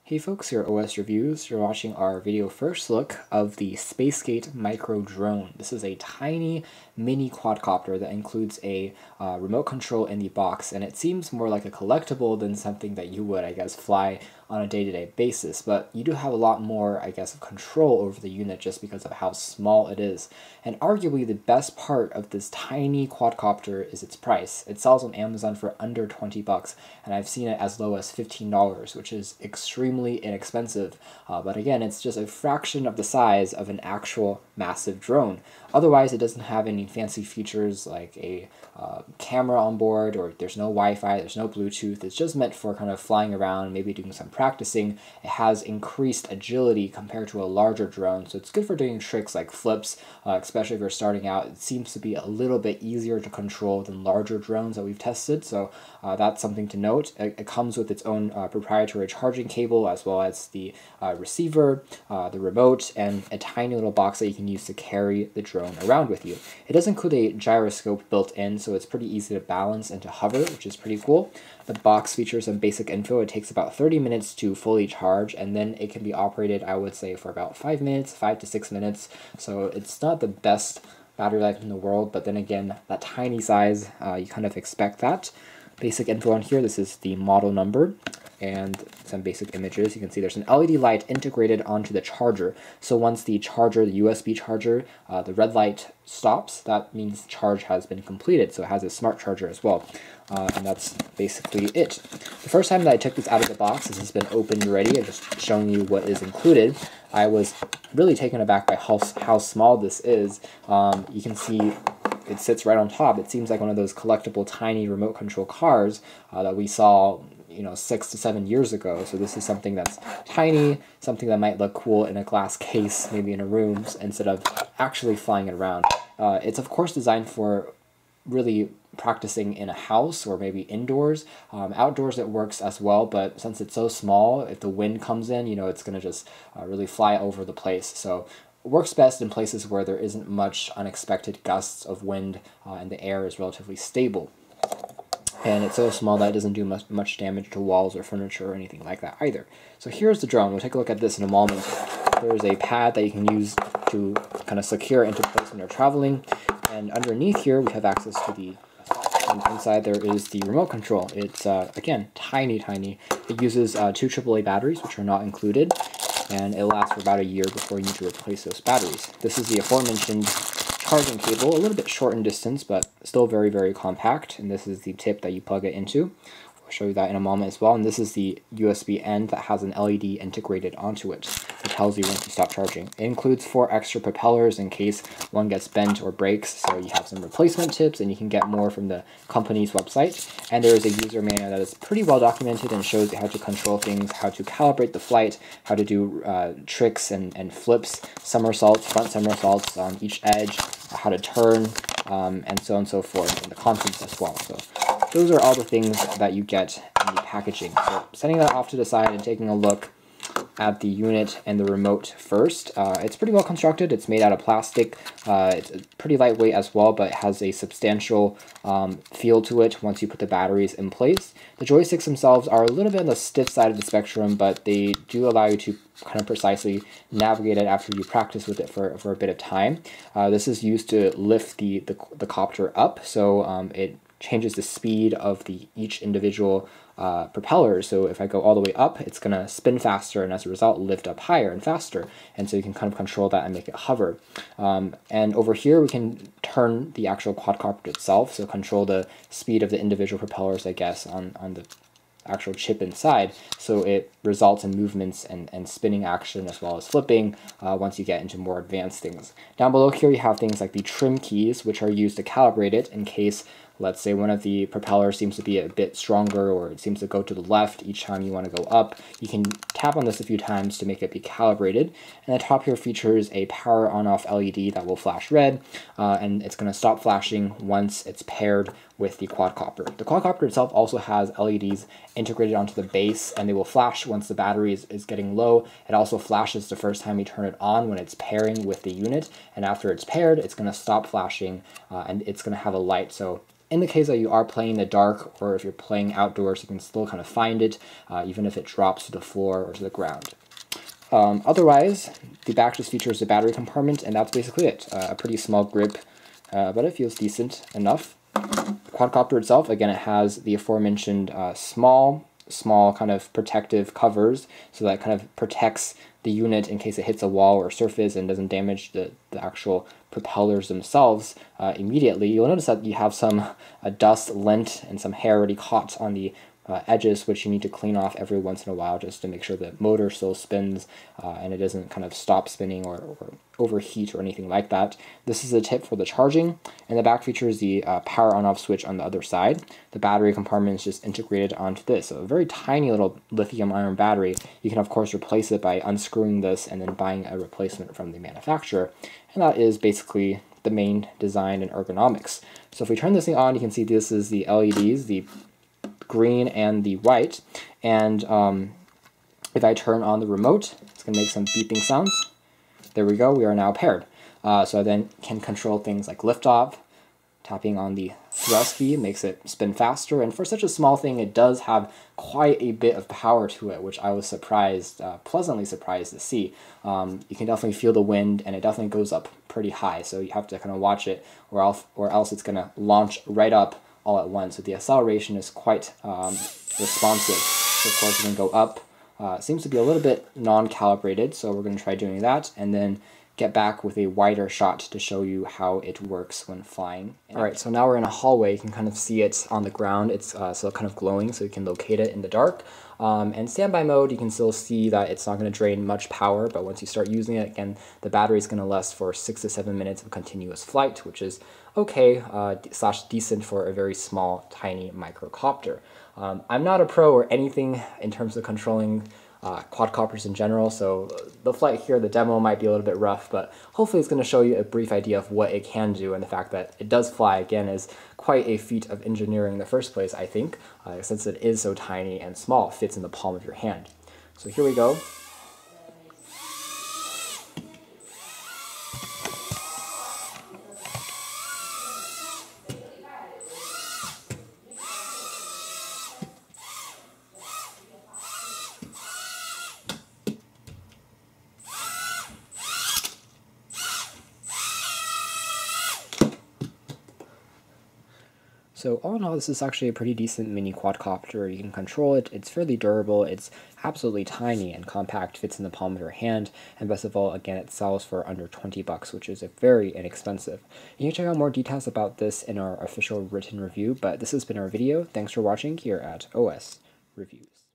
Hey folks, here at OS Reviews. You're watching our video first look of the SpaceGate micro drone. This is a tiny mini quadcopter that includes a remote control in the box, and it seems more like a collectible than something that you would, I guess, fly on a day-to-day basis, but you do have a lot more, I guess, of control over the unit just because of how small it is. And arguably the best part of this tiny quadcopter is its price. It sells on Amazon for under 20 bucks, and I've seen it as low as $15, which is extremely inexpensive. But again, it's just a fraction of the size of an actual massive drone. Otherwise, it doesn't have any fancy features like a camera on board, or there's no Wi-Fi, there's no Bluetooth. It's just meant for kind of flying around, maybe doing some practicing. It has increased agility compared to a larger drone, so it's good for doing tricks like flips, especially if you're starting out. It seems to be a little bit easier to control than larger drones that we've tested, so that's something to note. It comes with its own proprietary charging cable, as well as the receiver, the remote, and a tiny little box that you can use to carry the drone around with you. It does include a gyroscope built in, so it's pretty easy to balance and to hover, which is pretty cool. The box features some basic info. It takes about 30 minutes to fully charge, and then it can be operated, I would say, for about 5 minutes, 5 to 6 minutes. So it's not the best battery life in the world, but then again, that tiny size, you kind of expect that. Basic info on here, this is the model number and some basic images. You can see there's an LED light integrated onto the charger. So once the charger, the USB charger, the red light stops, that means charge has been completed. So it has a smart charger as well. And that's basically it. The first time that I took this out of the box, this has been opened already. I'm just showing you what is included. I was really taken aback by how small this is. You can see it sits right on top. It seems like one of those collectible tiny remote control cars that we saw 6 to 7 years ago. So this is something that's tiny, something that might look cool in a glass case, maybe in a room, instead of actually flying it around. It's of course designed for really practicing in a house or maybe indoors. Outdoors it works as well, but since it's so small, if the wind comes in, it's going to just really fly over the place. So it works best in places where there isn't much unexpected gusts of wind and the air is relatively stable. And it's so small that it doesn't do much damage to walls or furniture or anything like that either. So here's the drone. We'll take a look at this in a moment. There's a pad that you can use to kind of secure into place when you're traveling. And underneath here, we have access to the inside there is the remote control. It's, again, tiny. It uses 2 AAA batteries, which are not included, and it lasts for about a year before you need to replace those batteries. This is the aforementioned charging cable, a little bit short in distance, but still very, very compact, and this is the tip that you plug it into. I'll show you that in a moment as well. And this is the USB end that has an LED integrated onto it that tells you when to stop charging. It includes 4 extra propellers in case one gets bent or breaks, so you have some replacement tips, and you can get more from the company's website. And there is a user manual that is pretty well documented and shows you how to control things, how to calibrate the flight, how to do tricks and flips, somersaults, front somersaults on each edge, how to turn, and so on and so forth, and the contents as well. So those are all the things that you get in the packaging. So setting that off to the side and taking a look at the unit and the remote first. It's pretty well constructed. It's made out of plastic. It's pretty lightweight as well, but it has a substantial feel to it once you put the batteries in place. The joysticks themselves are a little bit on the stiff side of the spectrum, but they do allow you to kind of precisely navigate it after you practice with it for a bit of time. This is used to lift the copter up, so it changes the speed of each individual propeller. So if I go all the way up, it's going to spin faster, and as a result lift up higher and faster, and so you can kind of control that and make it hover. And over here we can turn the actual quadcopter itself, so control the speed of the individual propellers, I guess, on the actual chip inside, so it results in movements and spinning action as well as flipping once you get into more advanced things. Down below here you have things like the trim keys, which are used to calibrate it in case, let's say, one of the propellers seems to be a bit stronger, or it seems to go to the left each time you want to go up. You can tap on this a few times to make it be calibrated. And the top here features a power on-off LED that will flash red, and it's going to stop flashing once it's paired with the quadcopter. The quadcopter itself also has LEDs integrated onto the base, and they will flash once the battery is getting low. It also flashes the first time you turn it on when it's pairing with the unit, and after it's paired, it's going to stop flashing and it's going to have a light. So in the case that you are playing in the dark, or if you're playing outdoors, you can still kind of find it, even if it drops to the floor or to the ground. Otherwise, the back just features the battery compartment, and that's basically it. A pretty small grip, but it feels decent enough. The quadcopter itself, again, it has the aforementioned small kind of protective covers, so that kind of protects the unit in case it hits a wall or surface and doesn't damage the actual propellers themselves immediately. You'll notice that you have some dust, lint, and some hair already caught on the edges, which you need to clean off every once in a while just to make sure the motor still spins and it doesn't kind of stop spinning or overheat or anything like that. This is a tip for the charging, and the back features the power on-off switch on the other side. The battery compartment is just integrated onto this, so a very tiny little lithium-ion battery. You can of course replace it by unscrewing this and then buying a replacement from the manufacturer, and that is basically the main design and ergonomics. So if we turn this thing on, you can see this is the LEDs, the green and the white, and if I turn on the remote, it's going to make some beeping sounds. There we go, we are now paired. So I then can control things like liftoff. Tapping on the thrust key makes it spin faster, and for such a small thing, it does have quite a bit of power to it, which I was surprised, pleasantly surprised to see. You can definitely feel the wind, and it definitely goes up pretty high, so you have to kind of watch it, or else it's going to launch right up all at once. So the acceleration is quite responsive. So of course, you can go up. It seems to be a little bit non-calibrated, so we're going to try doing that, and then get back with a wider shot to show you how it works when flying. Alright, so now we're in a hallway. You can kind of see it on the ground. It's still kind of glowing, so you can locate it in the dark. And standby mode, you can still see that it's not going to drain much power, but once you start using it, again, the battery is going to last for 6 to 7 minutes of continuous flight, which is okay / decent for a very small, tiny microcopter. I'm not a pro or anything in terms of controlling quadcopters in general, so the flight here, the demo might be a little bit rough, but hopefully it's going to show you a brief idea of what it can do, and the fact that it does fly, again, is quite a feat of engineering in the first place, I think, since it is so tiny and small, fits in the palm of your hand. So here we go. So all in all, this is actually a pretty decent mini quadcopter. You can control it, it's fairly durable, it's absolutely tiny and compact, fits in the palm of your hand, and best of all, again, it sells for under 20 bucks, which is very inexpensive. You can check out more details about this in our official written review, but this has been our video. Thanks for watching here at OS Reviews.